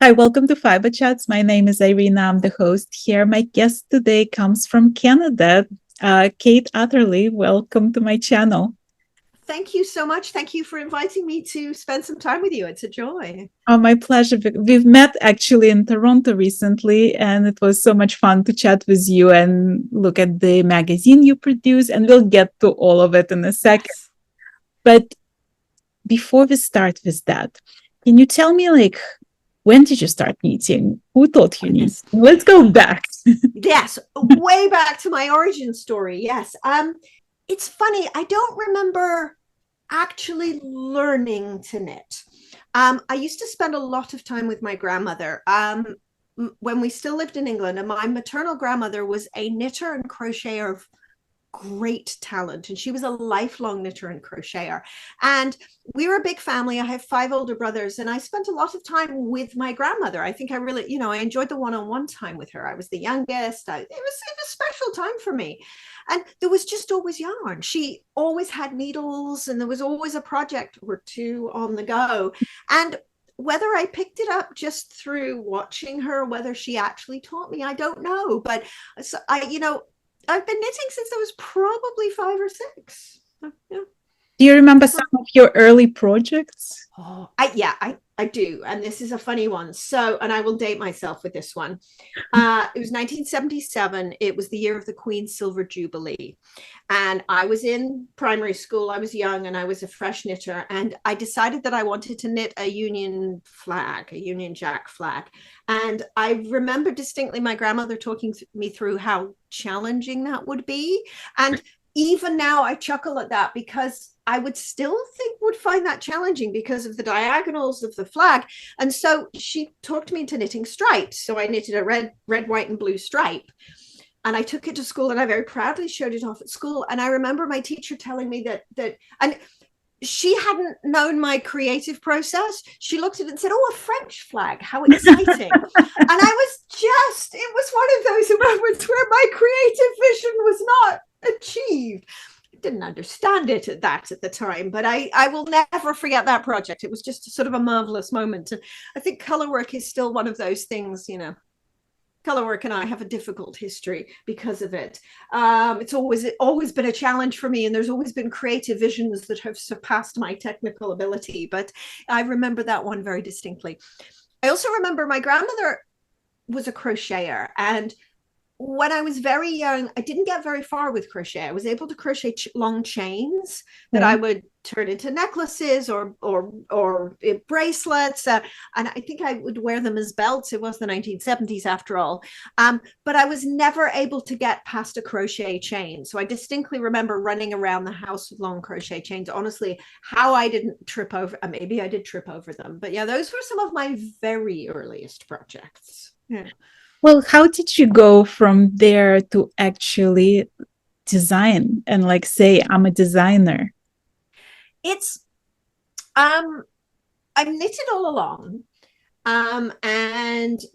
Hi, welcome to Fiberchats. My name is Irina. I'm the host here. My guest today comes from Canada, Kate Atherley. Welcome to my channel. Thank you so much. Thank you for inviting me to spend some time with you. It's a joy. Oh, my pleasure. We've met actually in Toronto recently, and it was so much fun to chat with you and look at the magazine you produce. And we'll get to all of it in a second. Yes. But before we start with that, can you tell me, like, when did you start knitting? Who taught you knitting? Goodness. Let's go back. Yes. Way back to my origin story. Yes. It's funny. I don't remember actually learning to knit. I used to spend a lot of time with my grandmother. When we still lived in England, and my maternal grandmother was a knitter and crocheter of great talent, and she was a lifelong knitter and crocheter. And we were a big family. I have 5 older brothers, and I spent a lot of time with my grandmother. I think I really, I enjoyed the one-on-one time with her. I was the youngest. It was a special time for me. And there was just always yarn. She always had needles, and there was always a project or two on the go. And whether I picked it up just through watching her, whether she actually taught me, I don't know. But so I've been knitting since I was probably 5 or 6. Yeah. Do you remember some of your early projects? Oh, I do. And this is a funny one. So, and I will date myself with this one. It was 1977. It was the year of the Queen's Silver Jubilee. And I was in primary school. I was young and I was a fresh knitter. And I decided that I wanted to knit a Union flag, a Union Jack flag. And I remember distinctly my grandmother talking me through how challenging that would be. And even now I chuckle at that because I would still find that challenging because of the diagonals of the flag. And so she talked me into knitting stripes. So I knitted a red, white, and blue stripe. And I took it to school and I very proudly showed it off at school. And I remember my teacher telling me and she hadn't known my creative process. She looked at it and said, "Oh, a French flag, how exciting." And it was one of those moments where my creative vision was not achieved. I didn't understand it at the time, but I will never forget that project. It was just sort of a marvelous moment. And I think color work is still one of those things, color work and I have a difficult history because of it. It's always been a challenge for me, and there's always been creative visions that have surpassed my technical ability. But I remember that one very distinctly. I also remember my grandmother was a crocheter, and when I was very young, I didn't get very far with crochet. I was able to crochet long chains that I would turn into necklaces or bracelets, and I think I would wear them as belts. It was the 1970s after all, but I was never able to get past a crochet chain. So I distinctly remember running around the house with long crochet chains. Honestly, how I didn't trip over, maybe I did trip over them, but yeah, those were some of my very earliest projects. Yeah. Well, how did you go from there to actually design and like say, I'm a designer? It's I've knitted all along.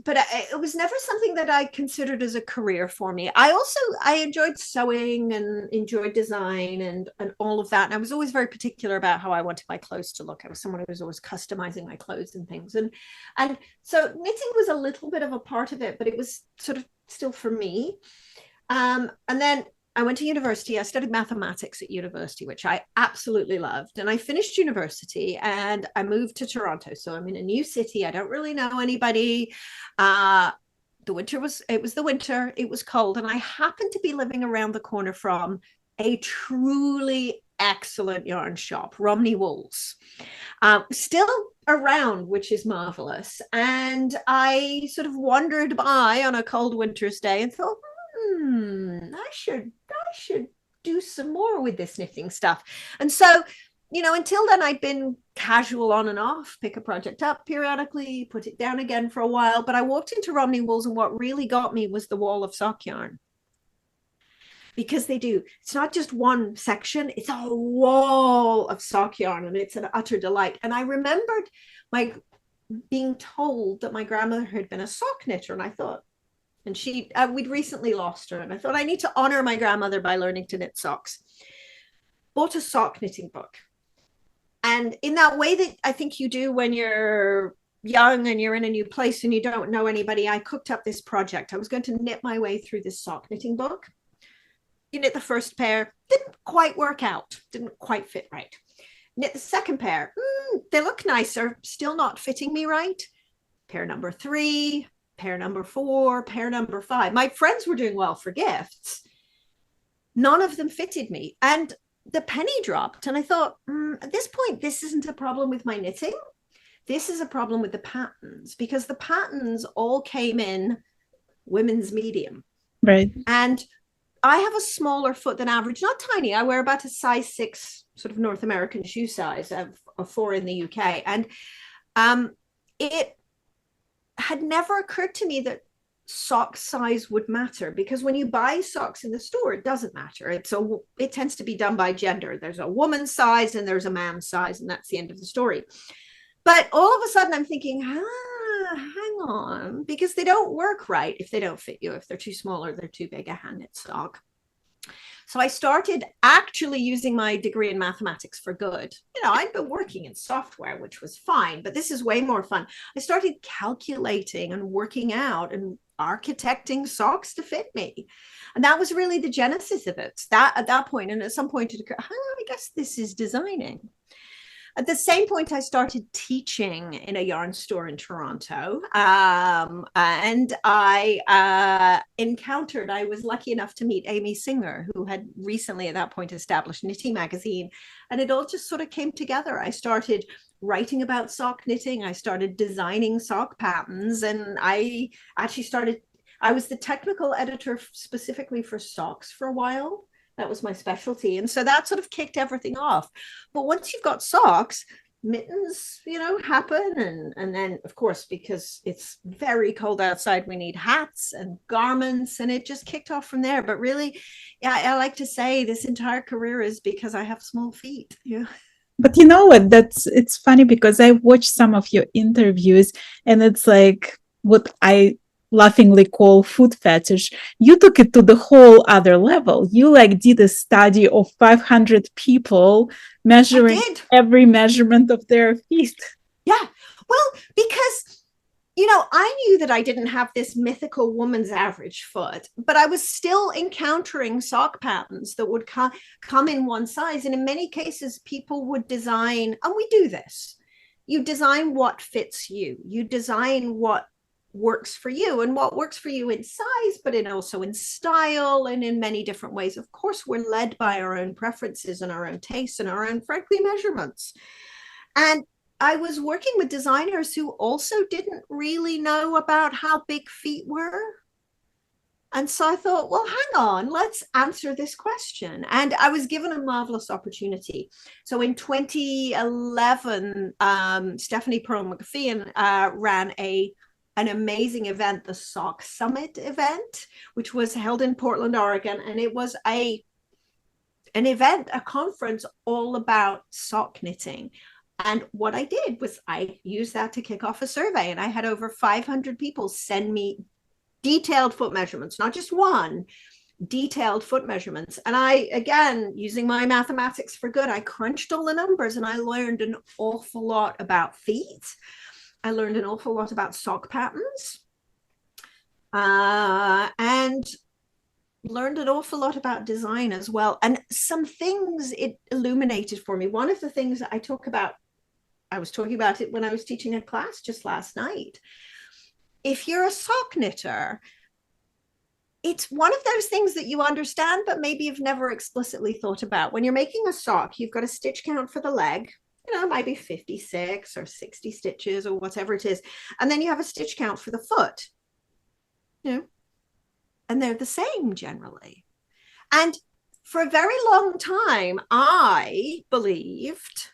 But it was never something that I considered as a career for me. I enjoyed sewing and enjoyed design and all of that. And I was always very particular about how I wanted my clothes to look. I was someone who was always customizing my clothes and things. And so knitting was a little bit of a part of it, but it was sort of still for me. And then I went to university. I studied mathematics at university, which I absolutely loved. And I finished university and I moved to Toronto. So I'm in a new city. I don't really know anybody. It was the winter. It was cold. And I happened to be living around the corner from a truly excellent yarn shop, Romney Wools, still around, which is marvelous. And I sort of wandered by on a cold winter's day and thought, I should do some more with this knitting stuff. And so, until then I'd been casual on and off, pick a project up periodically, put it down again for a while. But I walked into Romney Wools, and what really got me was the wall of sock yarn. Because it's not just one section, it's a wall of sock yarn, and it's an utter delight. And I remembered being told that my grandmother had been a sock knitter, and I thought, and we'd recently lost her, and I thought I need to honor my grandmother by learning to knit socks. Bought a sock knitting book, and in that way that I think you do when you're young and you're in a new place and you don't know anybody, I cooked up this project. I was going to knit my way through this sock knitting book. You knit the first pair, didn't quite work out, didn't quite fit right. Knit the second pair, they look nicer, still not fitting me right. Pair number 3, pair number 4, pair number 5. My friends were doing well for gifts. None of them fitted me. And the penny dropped. And I thought, at this point, this isn't a problem with my knitting. This is a problem with the patterns, because the patterns all came in women's medium. Right. And I have a smaller foot than average, not tiny. I wear about a size 6 sort of North American shoe size, of 4 in the UK. And it had never occurred to me that sock size would matter, because when you buy socks in the store, it doesn't matter. It tends to be done by gender. There's a woman's size and there's a man's size, and that's the end of the story. But all of a sudden I'm thinking, hang on, because they don't work right if they don't fit you, if they're too small or they're too big a hand knit sock. So I started actually using my degree in mathematics for good. I'd been working in software, which was fine, but this is way more fun. I started calculating and working out and architecting socks to fit me. And that was really the genesis of it. At that point, and at some point it occurred, I guess this is designing. At the same point, I started teaching in a yarn store in Toronto. And I was lucky enough to meet Amy Singer, who had recently at that point established Knitting Magazine. And it all just sort of came together. I started writing about sock knitting. I started designing sock patterns. And I was the technical editor specifically for socks for a while. That was my specialty. And so that sort of kicked everything off. But once you've got socks, mittens, happen. And then, of course, because it's very cold outside, we need hats and garments. And it just kicked off from there. But really, I like to say this entire career is because I have small feet. Yeah. But you know what? It's funny because I watched some of your interviews, and it's like what I laughingly call food fetish. You took it to the whole other level. You did a study of 500 people, measuring every measurement of their feet. Yeah. Well, because I knew that I didn't have this mythical woman's average foot, but I was still encountering sock patterns that would come in one size. And in many cases, people would design, and we do this. You design what fits you. You design what works for you, and what works for you in size, but also in style and in many different ways. Of course, we're led by our own preferences and our own tastes and our own, frankly, measurements. And I was working with designers who also didn't really know about how big feet were. And so I thought, well, hang on, let's answer this question. And I was given a marvelous opportunity. So in 2011, Stephanie Pearl McPhee ran an amazing event, the Sock Summit event, which was held in Portland, Oregon. And it was an event, a conference all about sock knitting. And what I did was I used that to kick off a survey. And I had over 500 people send me detailed foot measurements, not just one, detailed foot measurements. And I, again, using my mathematics for good, I crunched all the numbers and I learned an awful lot about feet. I learned an awful lot about sock patterns, and learned an awful lot about design as well. And some things it illuminated for me. One of the things that I was talking about it when I was teaching a class just last night. If you're a sock knitter, it's one of those things that you understand, but maybe you've never explicitly thought about. When you're making a sock, you've got a stitch count for the leg. It might be 56 or 60 stitches or whatever it is. And then you have a stitch count for the foot. And they're the same generally. And for a very long time, I believed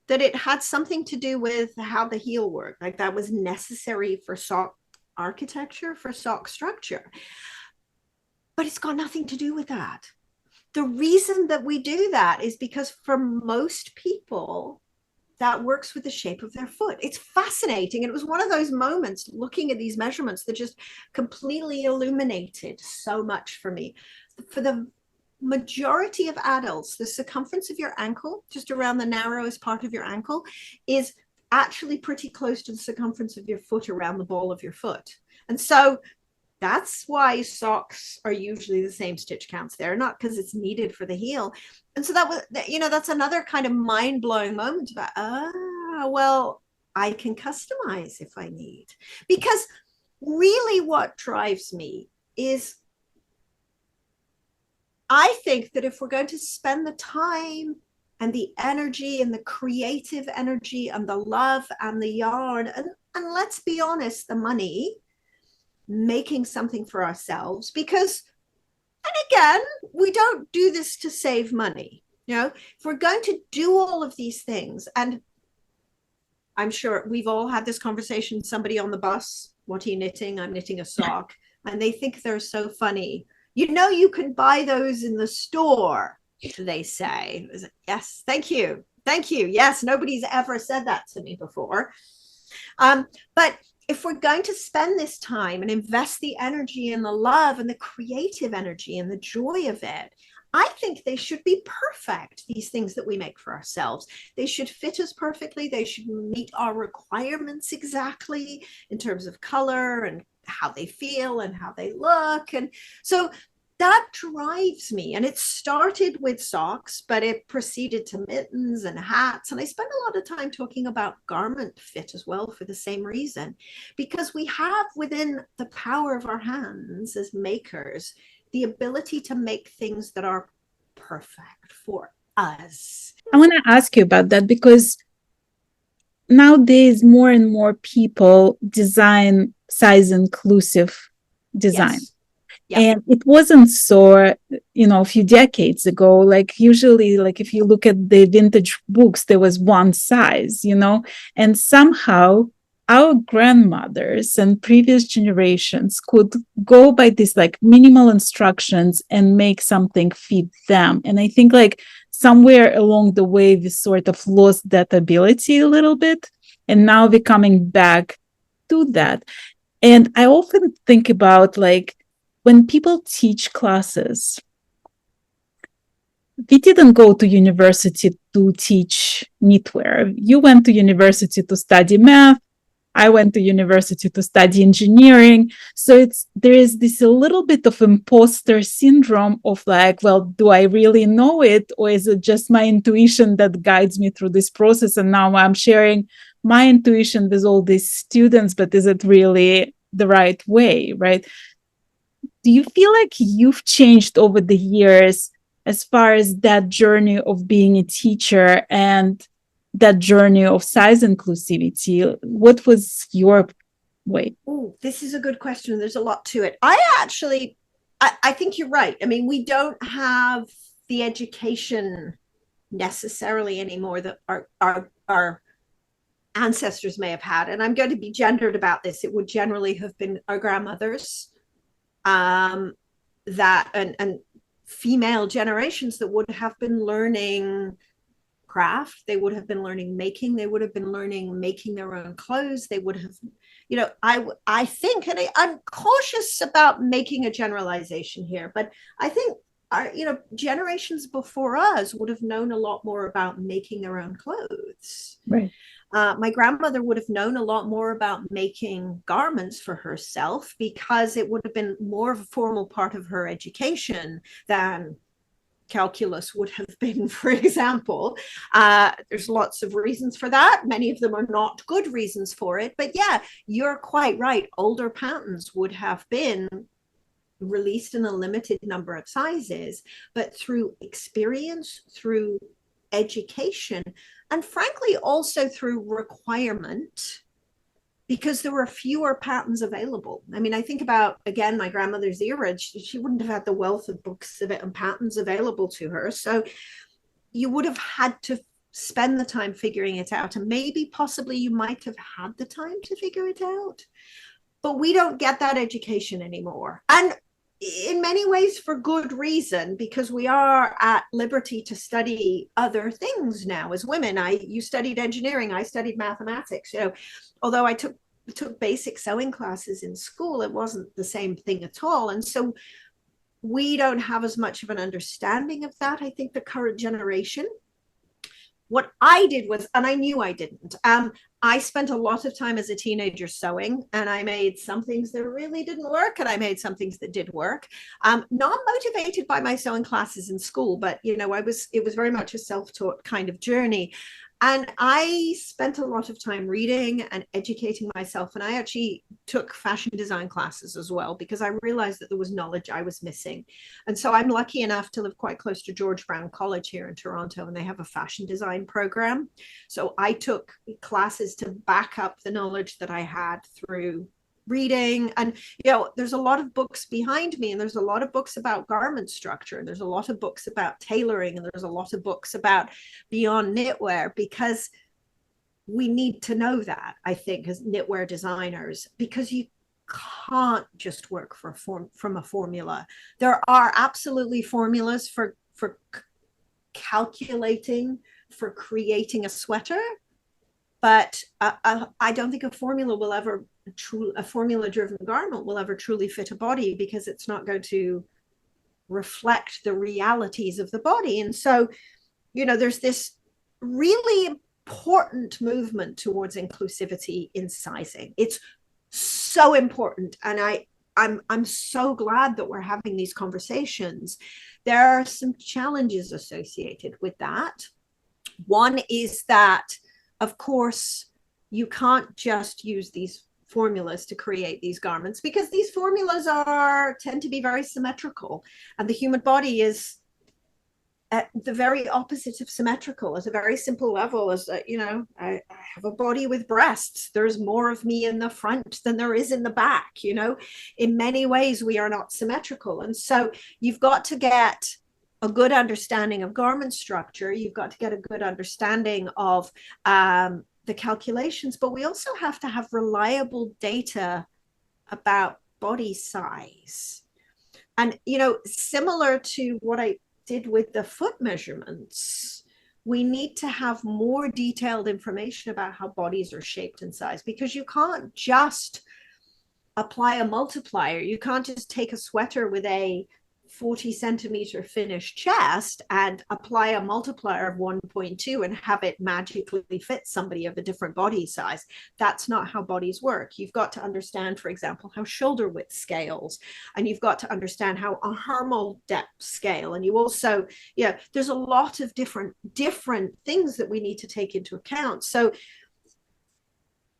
that it had something to do with how the heel worked. Like that was necessary for sock architecture, for sock structure. But it's got nothing to do with that. The reason that we do that is because for most people, that works with the shape of their foot. It's fascinating. And it was one of those moments looking at these measurements that just completely illuminated so much for me. For the majority of adults, the circumference of your ankle, just around the narrowest part of your ankle, is actually pretty close to the circumference of your foot around the ball of your foot. And so that's why socks are usually the same stitch counts there, not because it's needed for the heel. And so that was, that's another kind of mind-blowing moment about, well, I can customize if I need. Because really what drives me is I think that if we're going to spend the time and the energy and the creative energy and the love and the yarn, and let's be honest, the money, making something for ourselves, because, and again, we don't do this to save money. If we're going to do all of these things, and I'm sure we've all had this conversation, somebody on the bus, what are you knitting? I'm knitting a sock. And they think they're so funny. You can buy those in the store, they say. Yes, thank you. Thank you. Yes, nobody's ever said that to me before. But if we're going to spend this time and invest the energy and the love and the creative energy and the joy of it, I think they should be perfect, these things that we make for ourselves. They should fit us perfectly. They should meet our requirements exactly in terms of color and how they feel and how they look. And so that drives me. And it started with socks, but it proceeded to mittens and hats. And I spend a lot of time talking about garment fit as well for the same reason, because we have within the power of our hands as makers the ability to make things that are perfect for us. I want to ask you about that, because nowadays more and more people design size inclusive design. Yes. Yep. And it wasn't so, a few decades ago. Like usually, like if you look at the vintage books, there was one size, and somehow our grandmothers and previous generations could go by these like minimal instructions and make something fit them. And I think like somewhere along the way, we sort of lost that ability a little bit. And now we're coming back to that. And I often think about like, when people teach classes, we didn't go to university to teach knitwear. You went to university to study math. I went to university to study engineering. So there is this a little bit of imposter syndrome of like, well, do I really know it? Or is it just my intuition that guides me through this process? And now I'm sharing my intuition with all these students, but is it really the right way, right? Do you feel like you've changed over the years as far as that journey of being a teacher and that journey of size inclusivity? What was your way? Oh, this is a good question. There's a lot to it. I think you're right. I mean, we don't have the education necessarily anymore that our ancestors may have had. And I'm going to be gendered about this. It would generally have been our grandmothers, that and female generations that would have been learning craft. They would have been learning making. They would have been learning making their own clothes. They would have, I think, and I'm cautious about making a generalization here, but I think our, generations before us would have known a lot more about making their own clothes. Right. My grandmother would have known a lot more about making garments for herself because it would have been more of a formal part of her education than calculus would have been, for example. There's lots of reasons for that. Many of them are not good reasons for it. But yeah, you're quite right. Older patterns would have been released in a limited number of sizes, but through experience, through education, and frankly, also through requirement, because there were fewer patterns available. I mean, I think about, again, my grandmother's era. She wouldn't have had the wealth of books of it and patterns available to her. So you would have had to spend the time figuring it out. And maybe possibly you might have had the time to figure it out. But we don't get that education anymore. And in many ways for good reason, because we are at liberty to study other things now as women. You studied engineering, I studied mathematics. Although I took basic sewing classes in school, it wasn't the same thing at all. And so we don't have as much of an understanding of that. I think the current generation, what I did was, and I knew I didn't, I spent a lot of time as a teenager sewing, and I made some things that really didn't work, and I made some things that did work. Not motivated by my sewing classes in school, but it was very much a self-taught kind of journey. And I spent a lot of time reading and educating myself. And I actually took fashion design classes as well, because I realized that there was knowledge I was missing. And so I'm lucky enough to live quite close to George Brown College here in Toronto, and they have a fashion design program. So I took classes to back up the knowledge that I had through reading. And there's a lot of books behind me, and there's a lot of books about garment structure, and there's a lot of books about tailoring, and there's a lot of books about beyond knitwear, because we need to know that, I think, as knitwear designers, because you can't just work from a formula. There are absolutely formulas for calculating, for creating a sweater, but I don't think a formula-driven garment will ever truly fit a body, because it's not going to reflect the realities of the body. And so, there's this really important movement towards inclusivity in sizing. It's so important, and I'm so glad that we're having these conversations. There are some challenges associated with that. One is that, of course, you can't just use these formulas to create these garments, because these formulas tend to be very symmetrical, and the human body is at the very opposite of symmetrical. At a very simple level, as I have a body with breasts. There's more of me in the front than there is in the back. In many ways we are not symmetrical, and so you've got to get a good understanding of garment structure. You've got to get a good understanding of the calculations, but we also have to have reliable data about body size. And, similar to what I did with the foot measurements, we need to have more detailed information about how bodies are shaped and sized, because you can't just apply a multiplier. You can't just take a sweater with a 40 centimeter finished chest and apply a multiplier of 1.2 and have it magically fit somebody of a different body size. That's not how bodies work. You've got to understand, for example, how shoulder width scales, and you've got to understand how a armhole depth scale. And you also, there's a lot of different things that we need to take into account. So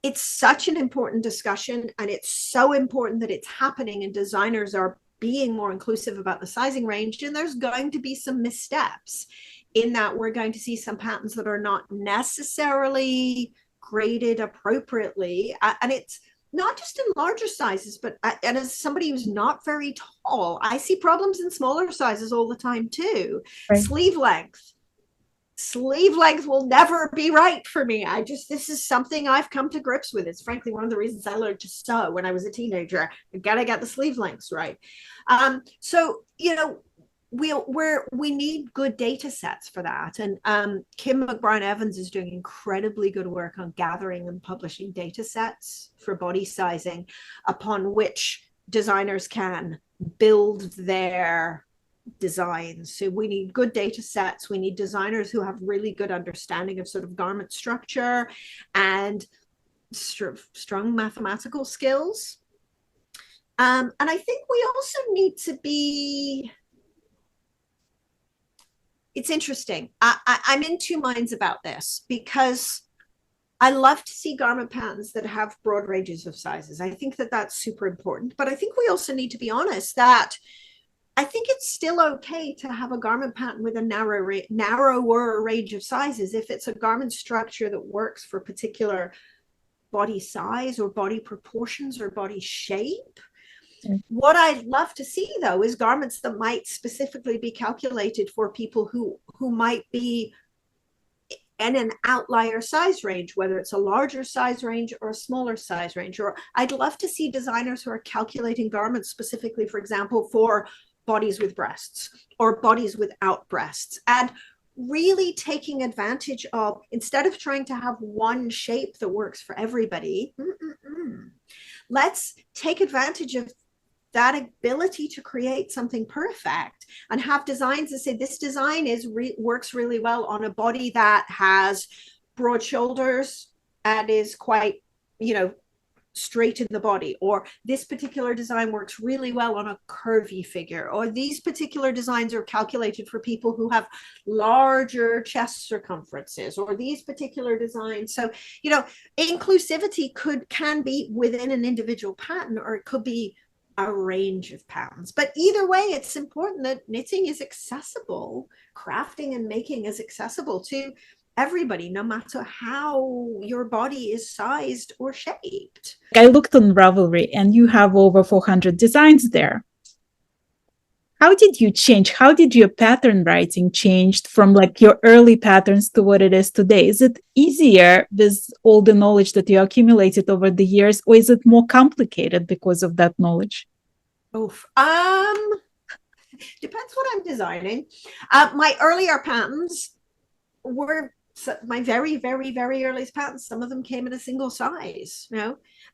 it's such an important discussion, and it's so important that it's happening, and designers are being more inclusive about the sizing range. And there's going to be some missteps in that. We're going to see some patterns that are not necessarily graded appropriately. And it's not just in larger sizes, but and as somebody who's not very tall, I see problems in smaller sizes all the time too. Right. Sleeve length will never be right for me. This is something I've come to grips with. It's frankly one of the reasons I learned to sew when I was a teenager. I gotta get the sleeve lengths right. So we need good data sets for that. And Kim McBride-Evans is doing incredibly good work on gathering and publishing data sets for body sizing, upon which designers can build their designs. So we need good data sets. We need designers who have really good understanding of sort of garment structure and strong mathematical skills. And I think we also need to be, it's interesting. I'm in two minds about this, because I love to see garment patterns that have broad ranges of sizes. I think that that's super important. But I think we also need to be honest that I think it's still okay to have a garment pattern with a narrower range of sizes if it's a garment structure that works for particular body size or body proportions or body shape. What I'd love to see, though, is garments that might specifically be calculated for people who might be in an outlier size range, whether it's a larger size range or a smaller size range. Or I'd love to see designers who are calculating garments specifically, for example, for bodies with breasts or bodies without breasts, and really taking advantage of, instead of trying to have one shape that works for everybody, let's take advantage of that ability to create something perfect and have designs that say this design works really well on a body that has broad shoulders and is quite, straight in the body, or this particular design works really well on a curvy figure, or these particular designs are calculated for people who have larger chest circumferences, or these particular designs. So, inclusivity can be within an individual pattern, or it could be a range of patterns. But either way, it's important that knitting is accessible, crafting and making is accessible to everybody, no matter how your body is sized or shaped. I looked on Ravelry and you have over 400 designs there. How did you change? How did your pattern writing changed from like your early patterns to what it is today? Is it easier with all the knowledge that you accumulated over the years, or is it more complicated because of that knowledge? Oof. Depends what I'm designing. My earlier patterns were my very, very, very earliest patterns. Some of them came in a single size.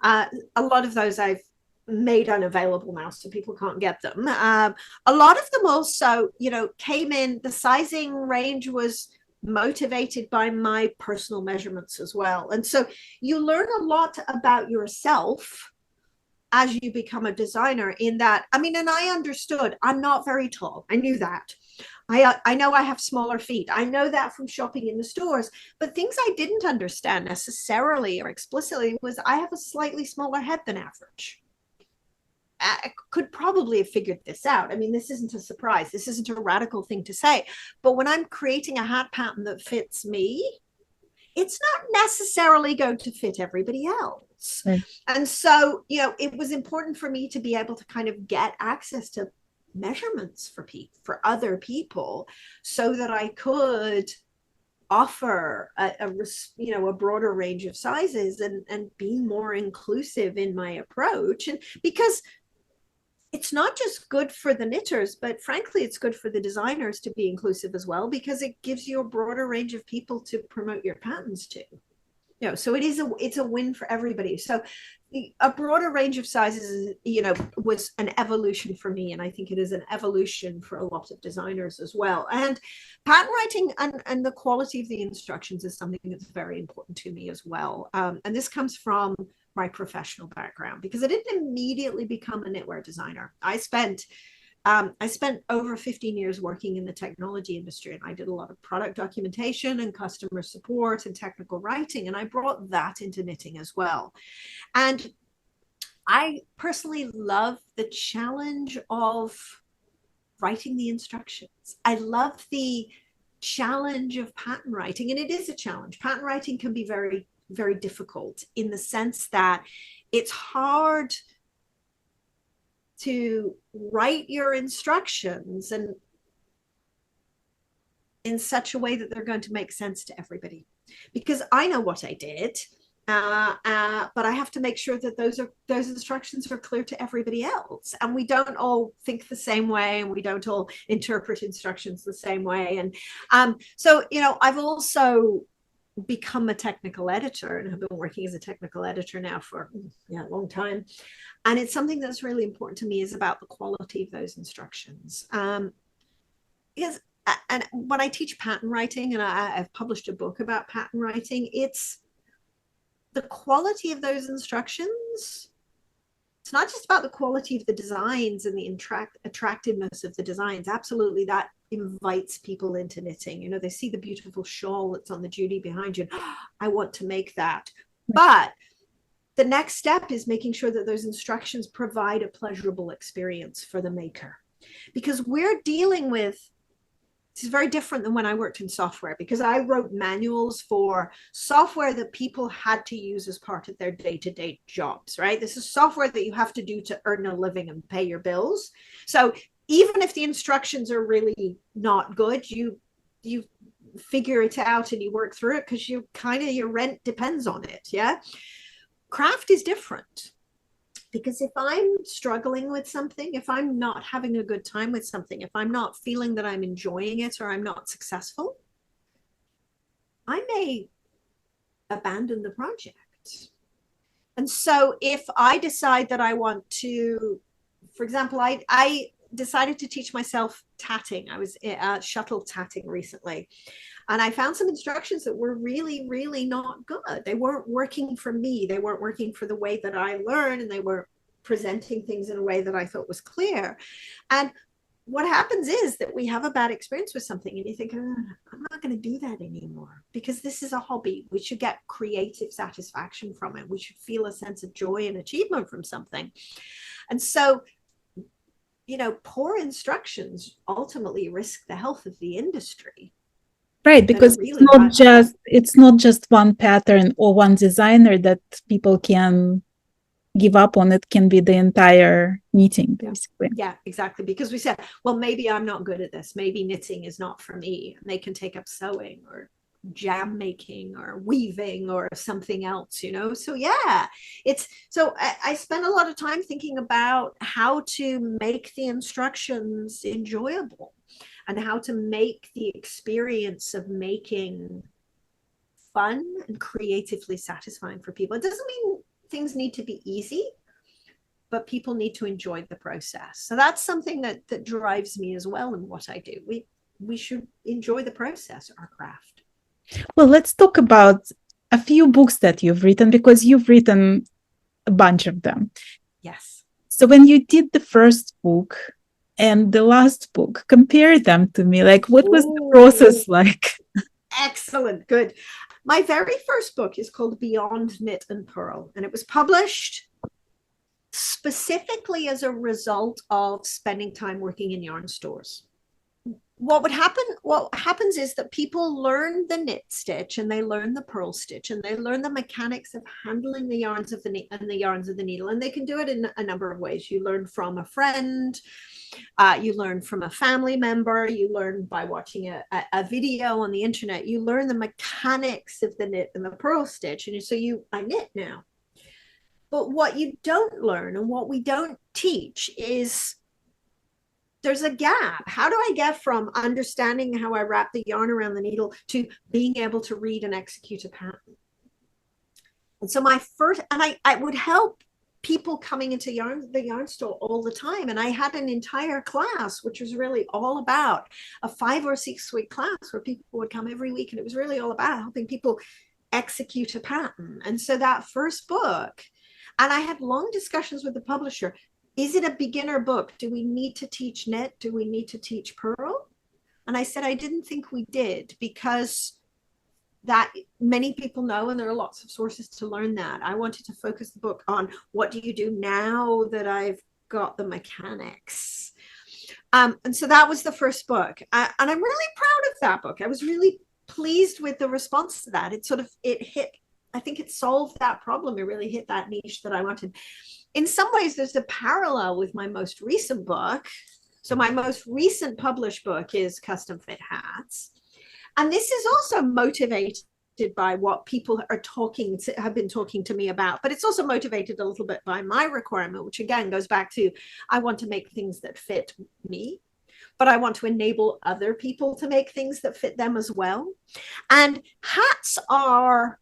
A lot of those I've made unavailable now, so people can't get them. A lot of them also, came in. The sizing range was motivated by my personal measurements as well, and so you learn a lot about yourself as you become a designer. In that, and I understood I'm not very tall. I knew that. I know I have smaller feet. I know that from shopping in the stores. But things I didn't understand necessarily or explicitly was I have a slightly smaller head than average. I could probably have figured this out. This isn't a surprise. This isn't a radical thing to say. But when I'm creating a hat pattern that fits me, it's not necessarily going to fit everybody else. Right. And so, it was important for me to be able to kind of get access to measurements for other people, so that I could offer a broader range of sizes and be more inclusive in my approach. And because it's not just good for the knitters, but frankly, it's good for the designers to be inclusive as well, because it gives you a broader range of people to promote your patterns to. So it's a win for everybody. So a broader range of sizes, was an evolution for me. And I think it is an evolution for a lot of designers as well. And pattern writing and the quality of the instructions is something that's very important to me as well. And this comes from my professional background, because I didn't immediately become a knitwear designer. I spent over 15 years working in the technology industry, and I did a lot of product documentation and customer support and technical writing, and I brought that into knitting as well. And I personally love the challenge of writing the instructions. I love the challenge of pattern writing, and it is a challenge. Pattern writing can be very, very difficult in the sense that it's hard to write your instructions and in such a way that they're going to make sense to everybody, because I know what I did, but I have to make sure that those instructions are clear to everybody else, and we don't all think the same way, and we don't all interpret instructions the same way. And so I've also become a technical editor, and have been working as a technical editor now for a long time. And it's something that's really important to me, is about the quality of those instructions. Because, and when I teach pattern writing, and I've published a book about pattern writing, it's the quality of those instructions. It's not just about the quality of the designs and the attractiveness of the designs. Absolutely, that invites people into knitting. They see the beautiful shawl that's on the Judy behind you, and, oh, I want to make that. But the next step is making sure that those instructions provide a pleasurable experience for the maker, because we're dealing with, this is very different than when I worked in software, because I wrote manuals for software that people had to use as part of their day-to-day jobs, right? This is software that you have to do to earn a living and pay your bills. So even if the instructions are really not good, you figure it out and you work through it, because your rent depends on it. Yeah. Craft is different, because if I'm struggling with something, if I'm not having a good time with something, if I'm not feeling that I'm enjoying it, or I'm not successful, I may abandon the project. And so if I decide that I want to, for example, I decided to teach myself tatting. I was shuttle tatting recently. And I found some instructions that were really, really not good. They weren't working for me. They weren't working for the way that I learn, and they weren't presenting things in a way that I thought was clear. And what happens is that we have a bad experience with something and you think, oh, I'm not going to do that anymore because this is a hobby. We should get creative satisfaction from it. We should feel a sense of joy and achievement from something. And so, you know, poor instructions ultimately risk the health of the industry. Right, because really it's not just one pattern or one designer that people can give up on. It can be the entire knitting, basically. Yeah, exactly. Because we said, well, maybe I'm not good at this. Maybe knitting is not for me. And they can take up sewing or jam making or weaving or something else, you know? So yeah, I spend a lot of time thinking about how to make the instructions enjoyable and how to make the experience of making fun and creatively satisfying for people. It doesn't mean things need to be easy, but people need to enjoy the process. So that's something that drives me as well in what I do. We should enjoy the process, our craft. Well, let's talk about a few books that you've written, because you've written a bunch of them. Yes. So when you did the first book and the last book, compare them to me. Like, what was the process like? Excellent. Good. My very first book is called Beyond Knit and Purl, and it was published specifically as a result of spending time working in yarn stores. What happens is that people learn the knit stitch and they learn the purl stitch and they learn the mechanics of handling the yarns of the needle, and they can do it in a number of ways. You learn from a friend, you learn from a family member, you learn by watching a video on the internet, you learn the mechanics of the knit and the purl stitch, and so I knit now. But what you don't learn and what we don't teach is there's a gap. How do I get from understanding how I wrap the yarn around the needle to being able to read and execute a pattern? And so I would help people coming into the yarn store all the time. And I had an entire class, which was really all about a 5 or 6 week class where people would come every week. And it was really all about helping people execute a pattern. And so that first book, and I had long discussions with the publisher. Is it a beginner book? Do we need to teach knit? Do we need to teach purl? And I said, I didn't think we did, because that many people know, and there are lots of sources to learn that. I wanted to focus the book on what do you do now that I've got the mechanics. And so that was the first book. And I'm really proud of that book. I was really pleased with the response to that. It hit, I think it solved that problem. It really hit that niche that I wanted. In some ways, there's a parallel with my most recent book. So my most recent published book is Custom Fit Hats. And this is also motivated by what people have been talking to me about, but it's also motivated a little bit by my requirement, which again goes back to, I want to make things that fit me, but I want to enable other people to make things that fit them as well. And hats are,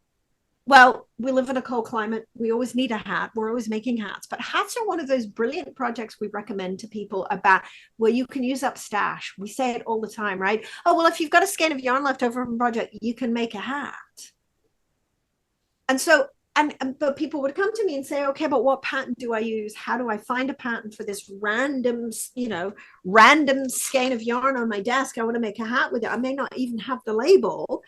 well, we live in a cold climate. We always need a hat. We're always making hats. But hats are one of those brilliant projects we recommend to people about where you can use up stash. We say it all the time, right? Oh, well, if you've got a skein of yarn left over from a project, you can make a hat. And so, but people would come to me and say, okay, but what pattern do I use? How do I find a pattern for this random skein of yarn on my desk? I want to make a hat with it. I may not even have the label.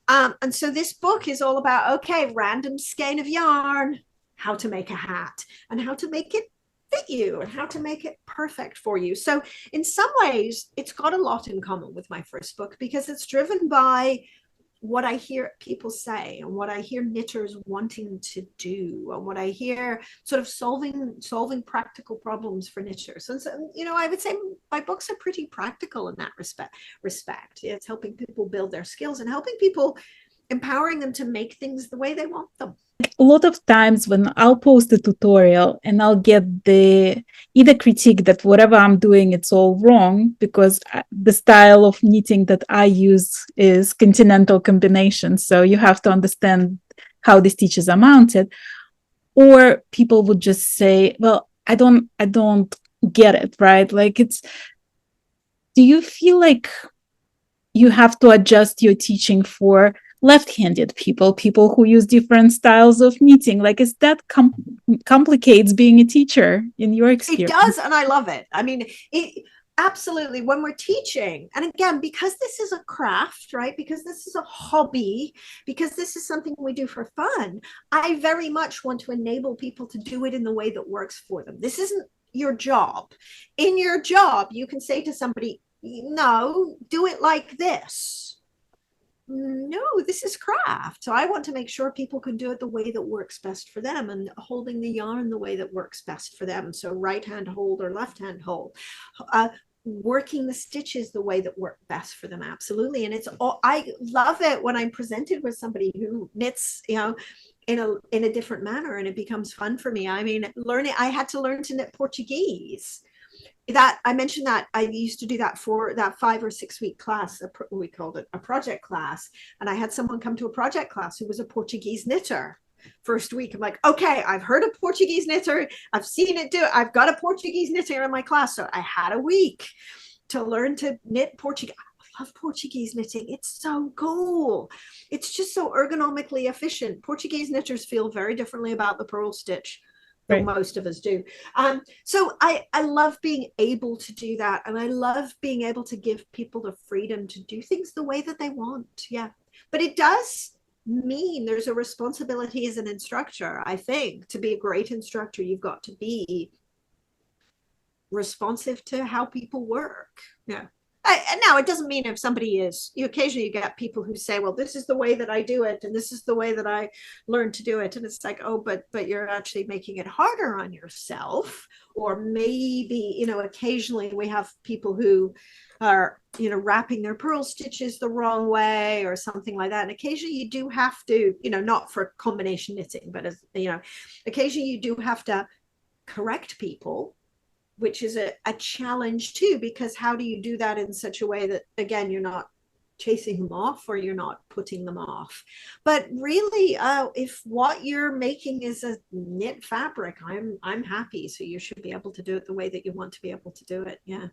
And so this book is all about, okay, random skein of yarn, how to make a hat and how to make it fit you and how to make it perfect for you. So in some ways, it's got a lot in common with my first book, because it's driven by what I hear people say and what I hear knitters wanting to do and what I hear sort of solving practical problems for knitters. And so, I would say my books are pretty practical in that respect. It's helping people build their skills and helping people, empowering them to make things the way they want them. A lot of times when I'll post a tutorial and I'll get either critique that whatever I'm doing, it's all wrong, because the style of knitting that I use is continental combination. So you have to understand how the stitches are mounted. Or people would just say, well, I don't get it, right? Like do you feel like you have to adjust your teaching for left-handed people, people who use different styles of knitting. Like, is that complicates being a teacher in your experience? It does, and I love it. I mean, it absolutely, when we're teaching, and again, because this is a craft, right, because this is a hobby, because this is something we do for fun, I very much want to enable people to do it in the way that works for them. This isn't your job. In your job, you can say to somebody, no, do it like this. No, this is craft. So I want to make sure people can do it the way that works best for them, and holding the yarn the way that works best for them. So right hand hold or left hand hold, working the stitches the way that work best for them. Absolutely. And it's all, I love it when I'm presented with somebody who knits, you know, in a different manner, and it becomes fun for me. I mean, I had to learn to knit Portuguese. That I mentioned that I used to do that for that 5 or 6 week class. We called it a project class. And I had someone come to a project class who was a Portuguese knitter. First week, I'm like, okay, I've heard of Portuguese knitter. I've seen it do it. I've got a Portuguese knitter in my class. So I had a week to learn to knit Portuguese. I love Portuguese knitting. It's so cool. It's just so ergonomically efficient. Portuguese knitters feel very differently about the purl stitch than most of us do. So I love being able to do that. And I love being able to give people the freedom to do things the way that they want. Yeah. But it does mean there's a responsibility as an instructor. I think to be a great instructor, you've got to be responsive to how people work. Yeah. Now, it doesn't mean if somebody is, occasionally you get people who say, well, this is the way that I do it, and this is the way that I learned to do it. And it's like, oh, but you're actually making it harder on yourself. Or maybe, you know, occasionally we have people who are, you know, wrapping their purl stitches the wrong way or something like that. And occasionally you do have to, you know, not for combination knitting, but as, you know, occasionally you do have to correct people, which is a challenge too, because how do you do that in such a way that, again, you're not chasing them off or you're not putting them off? But really, if what you're making is a knit fabric, I'm happy. So you should be able to do it the way that you want to be able to do it. Yeah.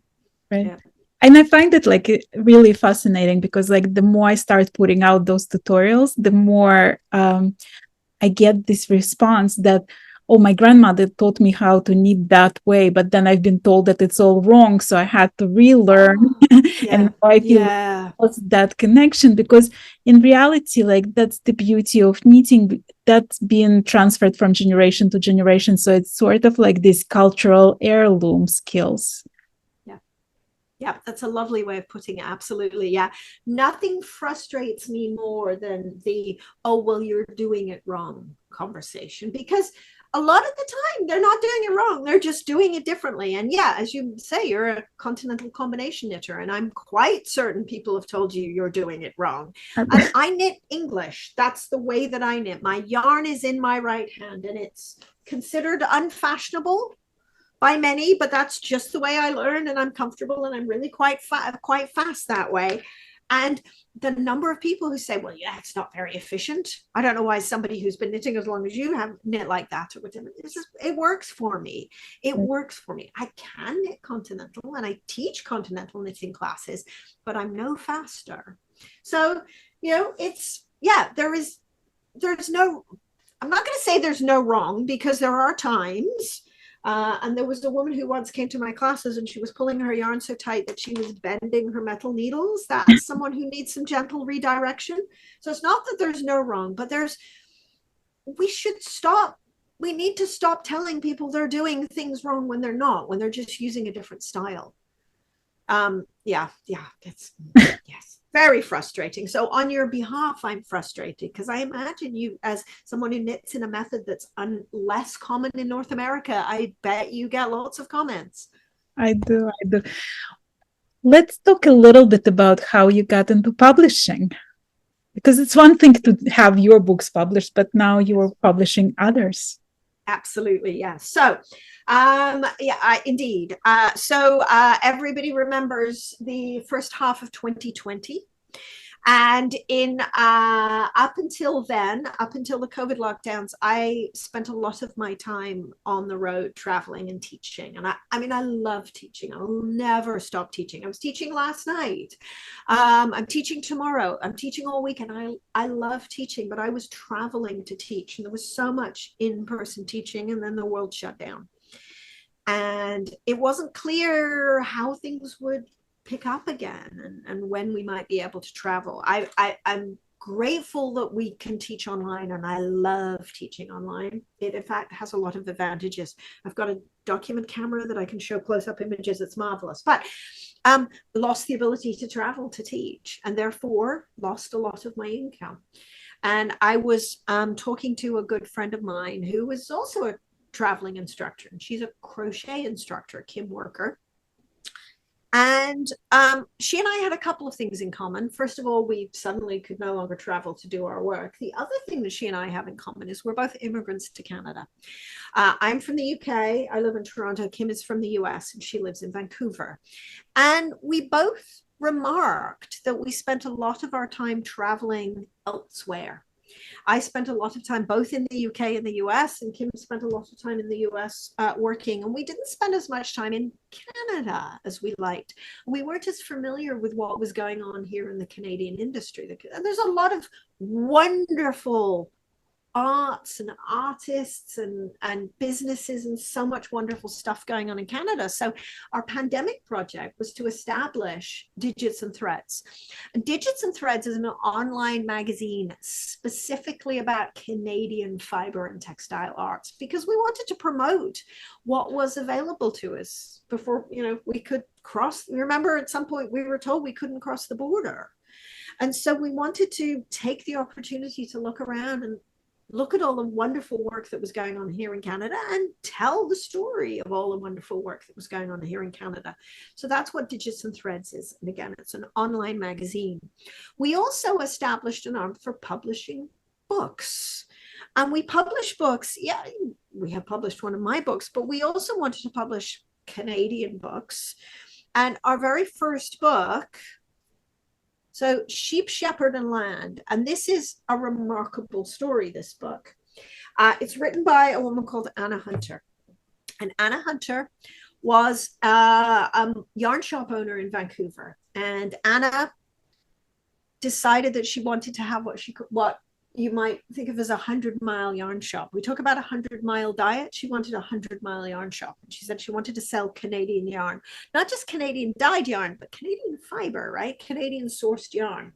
Right. Yeah. And I find it like really fascinating, because like the more I start putting out those tutorials, the more I get this response that, oh, my grandmother taught me how to knit that way, but then I've been told that it's all wrong. So I had to relearn. Yeah. And I feel what's that connection? Because in reality, like, that's the beauty of knitting, that's being transferred from generation to generation. So it's sort of like this cultural heirloom skills. Yeah, that's a lovely way of putting it. Absolutely. Yeah. Nothing frustrates me more than the, oh, well, you're doing it wrong conversation, because a lot of the time they're not doing it wrong. They're just doing it differently. And yeah, as you say, you're a continental combination knitter, and I'm quite certain people have told you you're doing it wrong. And I knit English. That's the way that I knit. My yarn is in my right hand, and it's considered unfashionable by many, but that's just the way I learned, and I'm comfortable, and I'm really quite fast that way. And the number of people who say, well, yeah, it's not very efficient. I don't know why somebody who's been knitting as long as you have knit like that. Or whatever. It works for me. It works for me. I can knit continental, and I teach continental knitting classes, but I'm no faster. So, you know, it's, yeah, there's no, I'm not going to say there's no wrong, because there are times. And there was a woman who once came to my classes, and she was pulling her yarn so tight that she was bending her metal needles. That's someone who needs some gentle redirection. So it's not that there's no wrong, but we need to stop telling people they're doing things wrong when they're not, when they're just using a different style. It's yes, very frustrating. So on your behalf, I'm frustrated, because I imagine you, as someone who knits in a method that's less common in North America, I bet you get lots of comments. I do. Let's talk a little bit about how you got into publishing, because it's one thing to have your books published, but now you're publishing others. Absolutely, yeah. So, indeed. So everybody remembers the first half of 2020. And in up until then, up until the COVID lockdowns, I spent a lot of my time on the road traveling and teaching. And I mean, I love teaching. I'll never stop teaching. I was teaching last night. I'm teaching tomorrow. I'm teaching all week, and I love teaching, but I was traveling to teach, and there was so much in-person teaching, and then the world shut down. And it wasn't clear how things would pick up again, and when we might be able to travel. I'm grateful that we can teach online, and I love teaching online. It in fact has a lot of advantages. I've got a document camera that I can show close-up images. It's marvelous, but lost the ability to travel to teach, and therefore lost a lot of my income. And I was talking to a good friend of mine who was also a traveling instructor, and she's a crochet instructor, Kim Worker. And she and I had a couple of things in common. First of all, we suddenly could no longer travel to do our work. The other thing that she and I have in common is we're both immigrants to Canada. I'm from the UK. I live in Toronto. Kim is from the US, and she lives in Vancouver. And we both remarked that we spent a lot of our time traveling elsewhere. I spent a lot of time both in the UK and the US, and Kim spent a lot of time in the US working. And we didn't spend as much time in Canada as we liked. We weren't as familiar with what was going on here in the Canadian industry. And there's a lot of wonderful arts and artists and businesses and so much wonderful stuff going on in Canada. So our pandemic project was to establish Digits and Threads. And Digits and Threads is an online magazine specifically about Canadian fiber and textile arts, because we wanted to promote what was available to us before, we could cross. Remember, at some point we were told we couldn't cross the border. And so we wanted to take the opportunity to look around and look at all the wonderful work that was going on here in Canada and tell the story of all the wonderful work that was going on here in Canada. So that's what Digits and Threads is. And again, it's an online magazine. We also established an arm for publishing books. And we publish books. Yeah, we have published one of my books, but we also wanted to publish Canadian books. And our very first book, so Sheep, Shepherd, and Land. And this is a remarkable story, this book. It's written by a woman called Anna Hunter. And Anna Hunter was a yarn shop owner in Vancouver. And Anna decided that she wanted to have what you might think of as a 100-mile yarn shop. We talk about a 100-mile diet. She wanted a 100-mile yarn shop. And she said she wanted to sell Canadian yarn, not just Canadian dyed yarn, but Canadian fiber, right? Canadian sourced yarn.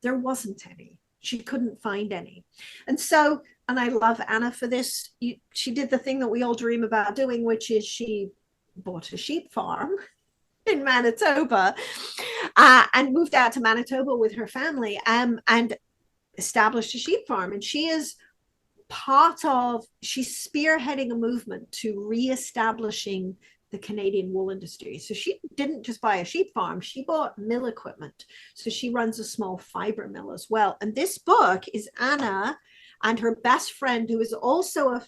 There wasn't any. She couldn't find any. And so, and I love Anna for this, she did the thing that we all dream about doing, which is she bought a sheep farm in Manitoba and moved out to Manitoba with her family and established a sheep farm. And she's spearheading a movement to reestablishing the Canadian wool industry. So she didn't just buy a sheep farm, she bought mill equipment. So she runs a small fiber mill as well. And this book is Anna and her best friend, who is also a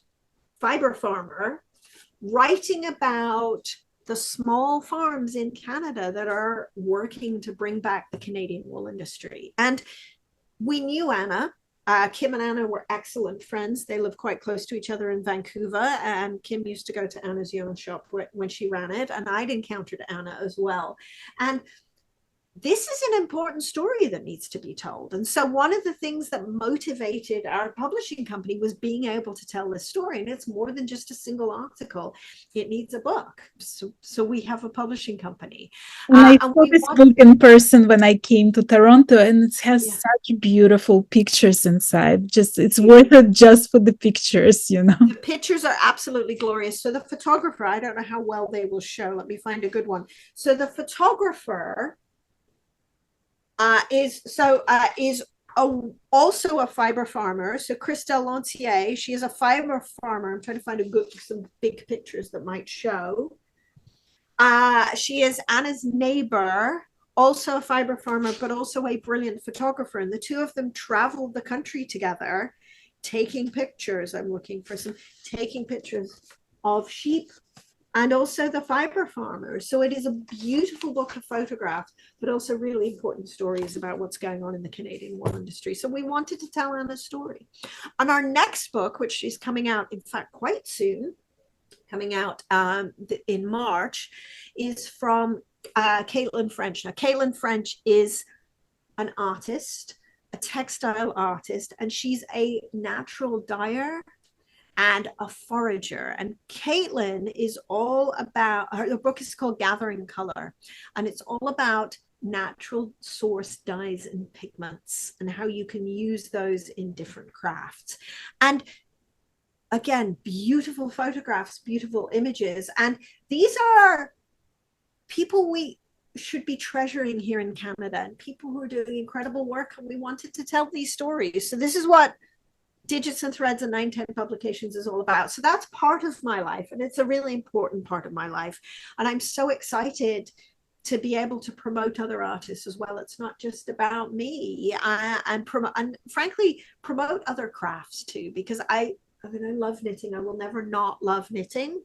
fiber farmer, writing about the small farms in Canada that are working to bring back the Canadian wool industry. And we knew Anna. Kim and Anna were excellent friends. They lived quite close to each other in Vancouver, and Kim used to go to Anna's yarn shop when she ran it, and I'd encountered Anna as well. And this is an important story that needs to be told. And so one of the things that motivated our publishing company was being able to tell this story. And it's more than just a single article. It needs a book. So we have a publishing company. And I saw this book in person when I came to Toronto, and it has such beautiful pictures inside. It's worth it just for the pictures, The pictures are absolutely glorious. So the photographer, I don't know how well they will show. Let me find a good one. So the photographer is also a fiber farmer. So Christelle Lancier, she is a fiber farmer. I'm trying to find some big pictures that might show. She is Anna's neighbor, also a fiber farmer, but also a brilliant photographer. And the two of them traveled the country together, taking pictures. I'm looking for taking pictures of sheep and also the fiber farmers. So it is a beautiful book of photographs, but also really important stories about what's going on in the Canadian wool industry. So we wanted to tell Anna's story. And our next book, which is coming out, in fact, quite soon, coming out in March, is from Caitlin French. Now, Caitlin French is an artist, a textile artist, and she's a natural dyer and a forager. And Caitlin is all about, her book is called Gathering Color, and it's all about natural source dyes and pigments and how you can use those in different crafts. And again, beautiful photographs, beautiful images. And these are people we should be treasuring here in Canada, and people who are doing incredible work. And we wanted to tell these stories. So this is what Digits and Threads and 910 Publications is all about. So that's part of my life, and it's a really important part of my life. And I'm so excited to be able to promote other artists as well. It's not just about me, and frankly, promote other crafts too, because I love knitting. I will never not love knitting.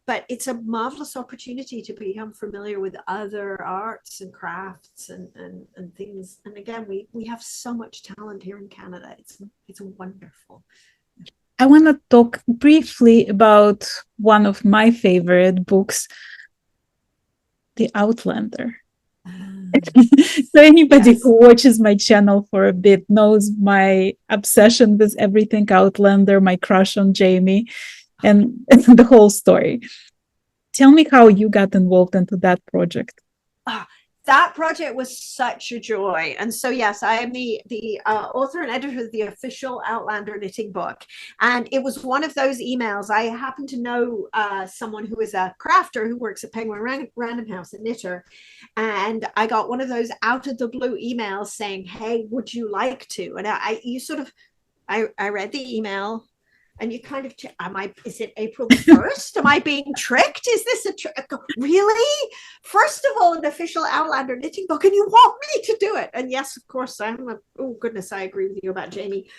But it's a marvelous opportunity to become familiar with other arts and crafts and things. And again, we have so much talent here in Canada. It's wonderful. I want to talk briefly about one of my favorite books, The Outlander. So anybody who watches my channel for a bit knows my obsession with everything Outlander, my crush on Jamie, and the whole story. Tell me how you got involved into that project. That project was such a joy. And so, yes, I am the author and editor of the official Outlander knitting book. And it was one of those emails. I happen to know someone who is a crafter who works at Penguin Random House, a knitter. And I got one of those out of the blue emails saying, hey, would you like to? And I read the email. And you kind of, is it April the 1st? Am I being tricked? Is this a trick? Really? First of all, an official Outlander knitting book, and you want me to do it? And yes, of course, oh goodness, I agree with you about Jamie.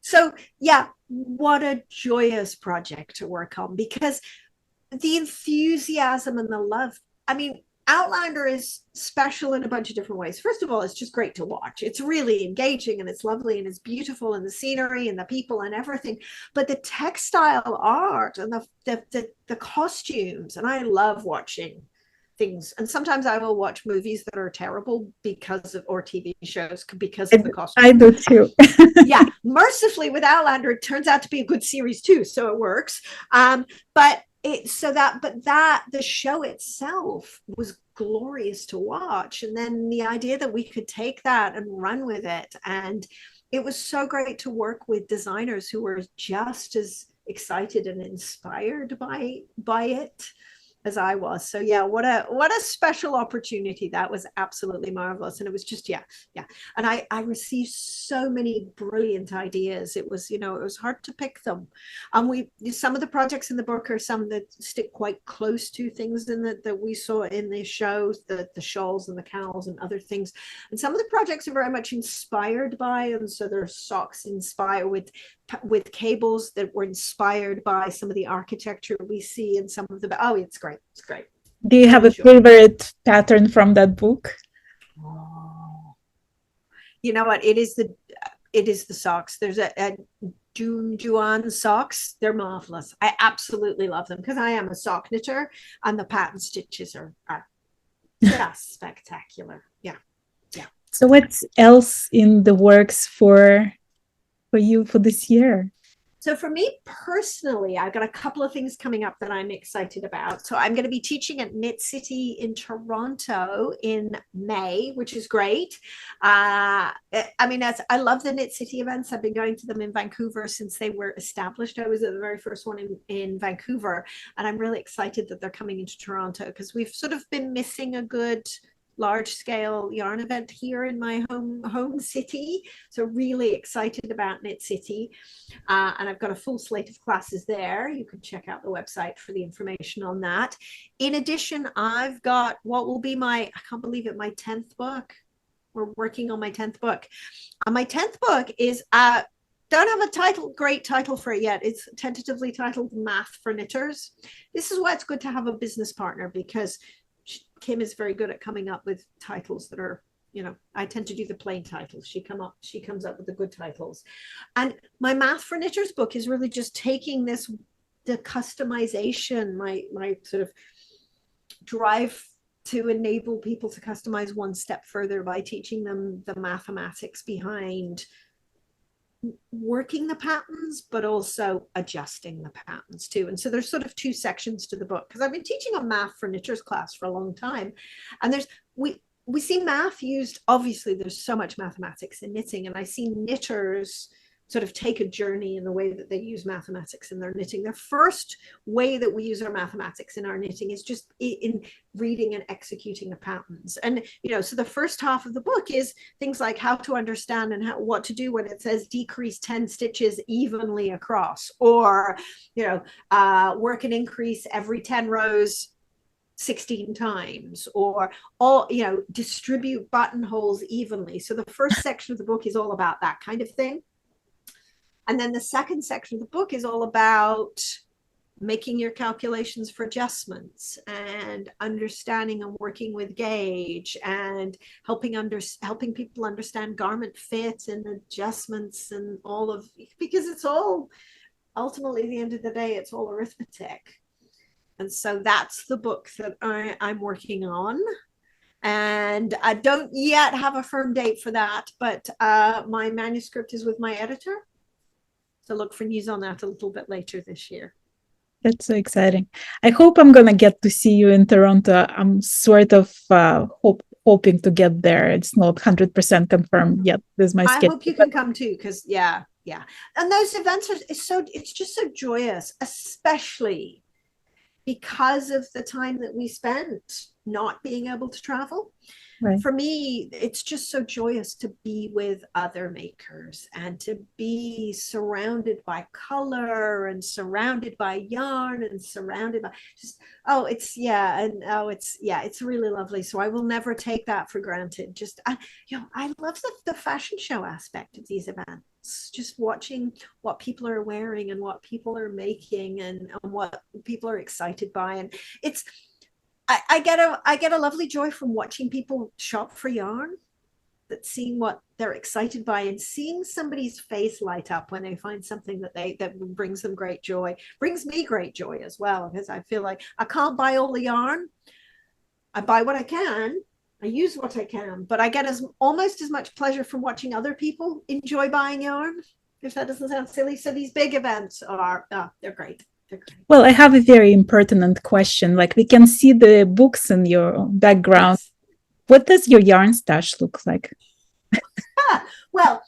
So yeah, what a joyous project to work on, because the enthusiasm and the love, I mean, Outlander is special in a bunch of different ways. First of all, it's just great to watch. It's really engaging, and it's lovely, and it's beautiful, and the scenery and the people and everything. But the textile art and the costumes, and I love watching things. And sometimes I will watch movies that are terrible or TV shows because of the costumes. I do too. Yeah, mercifully with Outlander, it turns out to be a good series too, so it works. But the show itself was glorious to watch. And then the idea that we could take that and run with it. And it was so great to work with designers who were just as excited and inspired by it as I was. So yeah, what a special opportunity. That was absolutely marvelous. And it was just, yeah. And I received so many brilliant ideas. It was, it was hard to pick them. Some of the projects in the book are some that stick quite close to things that we saw in the shows, the shawls and the cowls and other things. And some of the projects are very much inspired by, and so there's socks inspired with cables that were inspired by some of the architecture we see in some of the, it's great. It's great. Do you have a favorite pattern from that book? Oh. You know what? It is the socks. There's a Juan socks. They're marvelous. I absolutely love them because I am a sock knitter, and the pattern stitches are just spectacular. Yeah. So what's else in the works for you for this year? So for me personally, I've got a couple of things coming up that I'm excited about. So I'm going to be teaching at Knit City in Toronto in May, which is great. I love the Knit City events. I've been going to them in Vancouver since they were established. I was at the very first one in Vancouver, and I'm really excited that they're coming into Toronto because we've sort of been missing a good large-scale yarn event here in my home city. So really excited about Knit City. And I've got a full slate of classes there. You can check out the website for the information on that. In addition, I've got what will be I can't believe it, my 10th book. We're working on my 10th book. My 10th book is don't have a great title for it yet. It's tentatively titled Math for Knitters. This is why it's good to have a business partner, because Kim is very good at coming up with titles that are, I tend to do the plain titles. She comes up with the good titles. And my Math for Knitters book is really just taking the customization, my sort of drive to enable people to customize one step further by teaching them the mathematics behind working the patterns, but also adjusting the patterns too. And so there's sort of two sections to the book, because I've been teaching a Math for Knitters class for a long time, and we see math used. Obviously there's so much mathematics in knitting, and I see knitters sort of take a journey in the way that they use mathematics in their knitting. The first way that we use our mathematics in our knitting is just in reading and executing the patterns. And, so the first half of the book is things like how to understand and what to do when it says decrease 10 stitches evenly across, or, work and increase every 10 rows 16 times, or distribute buttonholes evenly. So the first section of the book is all about that kind of thing. And then the second section of the book is all about making your calculations for adjustments and understanding and working with gauge, and helping people understand garment fit and adjustments and because it's all, ultimately at the end of the day, it's all arithmetic. And so that's the book that I'm working on. And I don't yet have a firm date for that, but my manuscript is with my editor. So look for news on that a little bit later this year. That's so exciting. I hope I'm going to get to see you in Toronto. I'm sort of hoping to get there. It's not 100% confirmed yet. There's my schedule. I hope you can come too, because yeah. And those events it's just so joyous, especially because of the time that we spent not being able to travel. Right. For me, it's just so joyous to be with other makers and to be surrounded by color and surrounded by yarn and surrounded by it's really lovely. So I will never take that for granted. I love the fashion show aspect of these events, just watching what people are wearing and what people are making and what people are excited by. And I get a lovely joy from watching people shop for yarn, that seeing what they're excited by and seeing somebody's face light up when they find something that brings them great joy, brings me great joy as well, because I feel like I can't buy all the yarn. I buy what I can, I use what I can, but I get almost as much pleasure from watching other people enjoy buying yarn, if that doesn't sound silly. So these big events they're great. Well, I have a very impertinent question. Like, we can see the books in your background. Yes. What does your yarn stash look like? Well,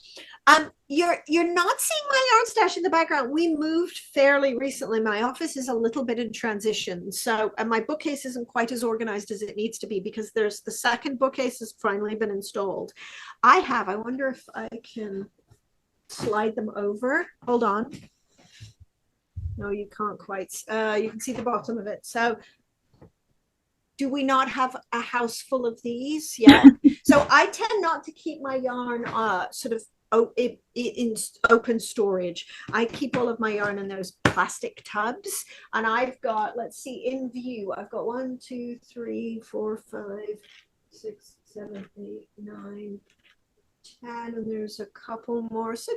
you're not seeing my yarn stash in the background. We moved fairly recently. My office is a little bit in transition, and my bookcase isn't quite as organized as it needs to be, because there's the second bookcase has finally been installed. I wonder if I can slide them over. Hold on. No, you can't quite. You can see the bottom of it. So do we not have a house full of these? Yeah. So I tend not to keep my yarn sort of in open storage. I keep all of my yarn in those plastic tubs. And I've got, let's see, in view, I've got 1, 2, 3, 4, 5, 6, 7, 8, 9, 10, and there's a couple more, so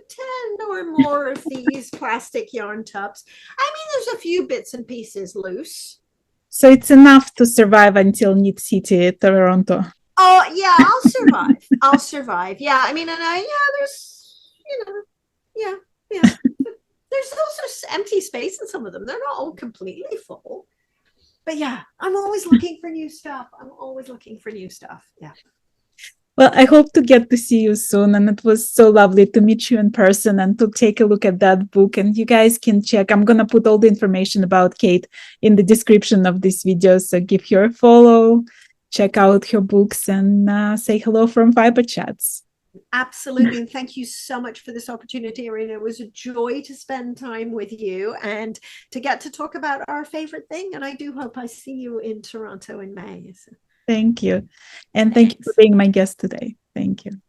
10 or more of these plastic yarn tubs. I mean, there's a few bits and pieces loose. So it's enough to survive until Knit City, Toronto. Oh yeah, I'll survive. I'll survive. Yeah, I mean, and there's, there's also empty space in some of them. They're not all completely full. But yeah, I'm always looking for new stuff. Yeah. Well, I hope to get to see you soon. And it was so lovely to meet you in person and to take a look at that book. And you guys can check. I'm going to put all the information about Kate in the description of this video. So give her a follow, check out her books, and say hello from Fiberchats. Absolutely. And thank you so much for this opportunity, Irina. It was a joy to spend time with you and to get to talk about our favorite thing. And I do hope I see you in Toronto in May. So. Thank you. And thank you for being my guest today. Thank you.